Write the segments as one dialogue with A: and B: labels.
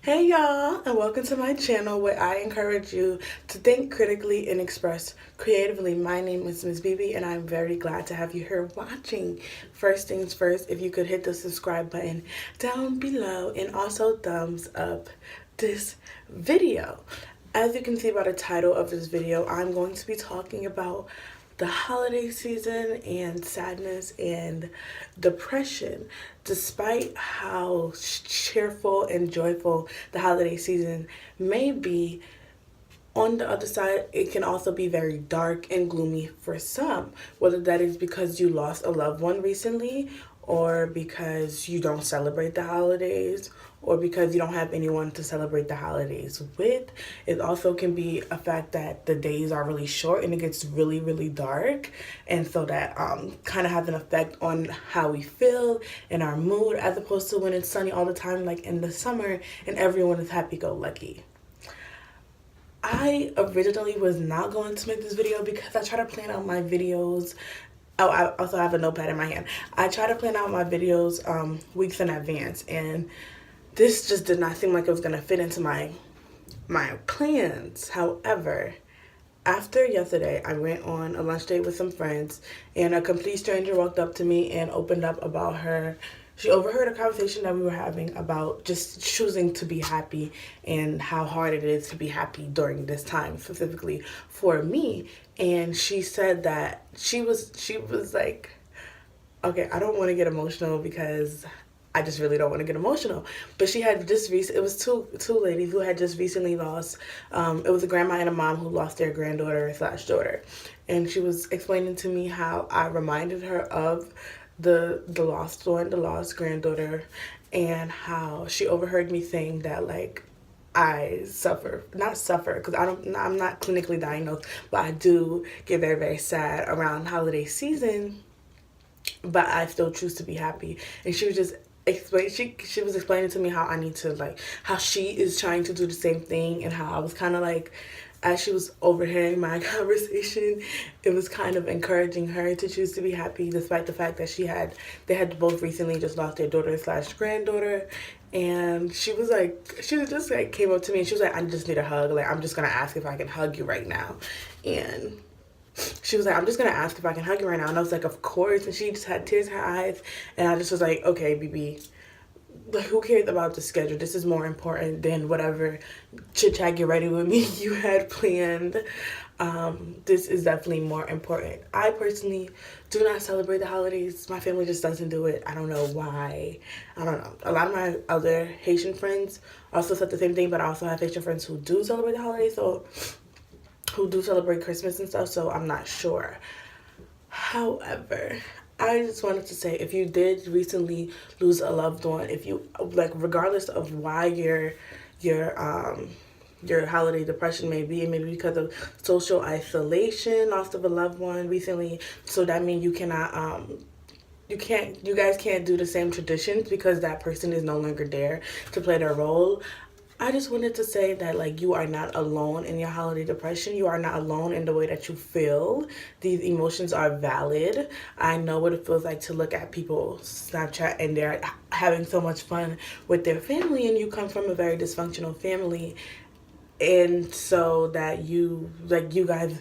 A: Hey y'all, and welcome to my channel where I encourage you to think critically and express creatively. My name is Ms. Bebe, and I'm very glad to have you here watching. First things first, if you could hit the subscribe button down below and also thumbs up this video. As you can see by the title of this video, I'm going to be talking about the holiday season and sadness and depression. Despite how cheerful and joyful the holiday season may be, on the other side, it can also be very dark and gloomy for some, whether that is because you lost a loved one recently, or because you don't celebrate the holidays, or because you don't have anyone to celebrate the holidays with. It also can be a fact that the days are really short and it gets really, really dark. And so that kind of has an effect on how we feel and our mood, as opposed to when it's sunny all the time, like in the summer, and everyone is happy-go-lucky. I originally was not going to make this video because I try to plan out my videos. Oh, I also have a notepad in my hand. I try to plan out my videos weeks in advance, and this just did not seem like it was going to fit into my plans. However, after yesterday, I went on a lunch date with some friends, and a complete stranger walked up to me and opened up about her. She overheard a conversation that we were having about just choosing to be happy and how hard it is to be happy during this time, specifically for me. And she said that she was like, okay, I don't want to get emotional because I just really don't want to get emotional. But she had just it was two ladies who had just recently lost. It was a grandma and a mom who lost their granddaughter slash daughter, and she was explaining to me how I reminded her of the lost one, the lost granddaughter, and how she overheard me saying that, like, I not suffer, because I'm not clinically diagnosed, but I do get very, very sad around holiday season, but I still choose to be happy. And she was just she was explaining to me how I need to, like, how she is trying to do the same thing, and how I was kind of like, as she was overhearing my conversation, it was kind of encouraging her to choose to be happy, despite the fact that they had both recently just lost their daughter slash granddaughter. And she was just like, came up to me and she was like, I just need a hug. Like, I'm just gonna ask if I can hug you right now. And she was like, I'm just gonna ask if I can hug you right now. And I was like, of course. And she just had tears in her eyes. And I just was like, okay, BB, who cares about the schedule? This is more important than whatever chit chat get ready with me you had planned. This is definitely more important. I personally do not celebrate the holidays. My family just doesn't do it. I don't know why. I don't know. A lot of my other Haitian friends also said the same thing, but I also have Haitian friends who do celebrate the holidays, so who do celebrate Christmas and stuff, so I'm not sure. However, I just wanted to say, if you did recently lose a loved one, if you, like, regardless of why your holiday depression may be, maybe because of social isolation, loss of a loved one recently, so that means you cannot you guys can't do the same traditions because that person is no longer there to play their role. I just wanted to say that, like, you are not alone in your holiday depression. You are not alone in the way that you feel. These emotions are valid. I know what it feels like to look at people Snapchat and they're having so much fun with their family, and you come from a very dysfunctional family, and so that you guys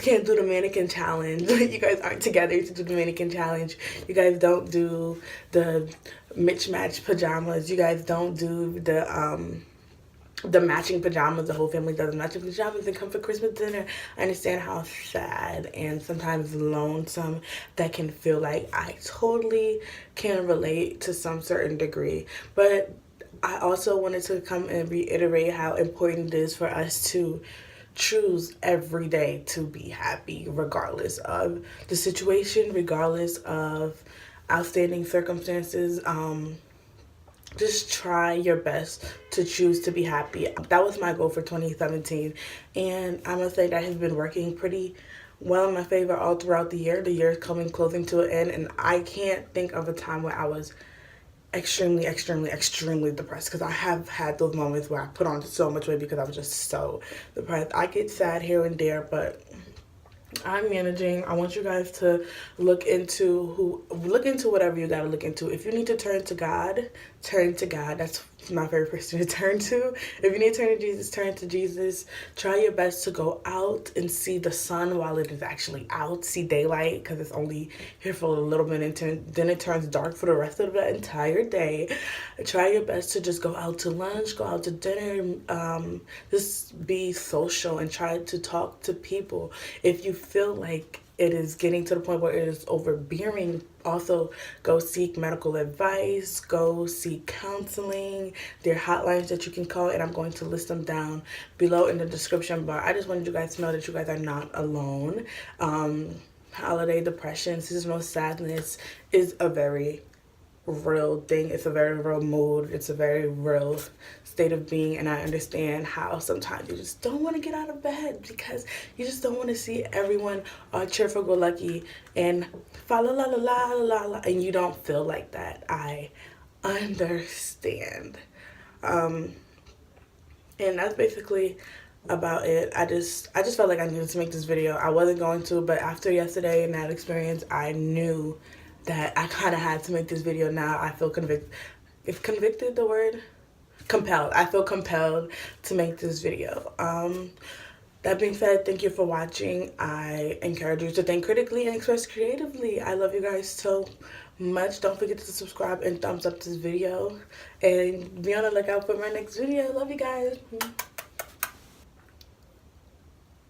A: can't do the mannequin challenge. You guys aren't together to do the mannequin challenge. You guys don't do the mismatched pajamas. You guys don't do the matching pajamas. The whole family does matching pajamas and come for Christmas dinner. I understand how sad and sometimes lonesome that can feel. Like, I totally can relate to some certain degree, but I also wanted to come and reiterate how important it is for us to choose every day to be happy, regardless of the situation, regardless of outstanding circumstances. Just try your best to choose to be happy. That was my goal for 2017, and I must say that has been working pretty well in my favor all throughout the year. The year is closing to an end, and I can't think of a time where I was extremely, extremely, extremely depressed, because I have had those moments where I put on so much weight because I was just so depressed. I get sad here and there, but I'm managing. I want you guys to look into whatever you gotta look into. If you need to turn to God, turn to God. That's my favorite person to turn to. If you need to turn to Jesus, turn to Jesus. Try your best to go out and see the sun while it is actually out. See daylight, because it's only here for a little bit, and then it turns dark for the rest of the entire day. Try your best to just go out to lunch, go out to dinner, just be social and try to talk to people. If you feel like it is getting to the point where it is overbearing, also go seek medical advice, go seek counseling. There are hotlines that you can call, and I'm going to list them down below in the description bar. I just wanted you guys to know that you guys are not alone. Holiday depression, seasonal sadness is a very real thing. It's a very real mood. It's a very real state of being, and I understand how sometimes you just don't want to get out of bed because you just don't want to see everyone all cheerful, go lucky, and fa la la la la la la, and you don't feel like that. I understand. And that's basically about it. I just felt like I needed to make this video. I wasn't going to, but after yesterday and that experience, I knew that I kind of had to make this video now. I feel convicted. If convicted the word? Compelled. I feel compelled to make this video. That being said, thank you for watching. I encourage you to think critically and express creatively. I love you guys so much. Don't forget to subscribe and thumbs up this video. And be on the lookout for my next video. Love you guys.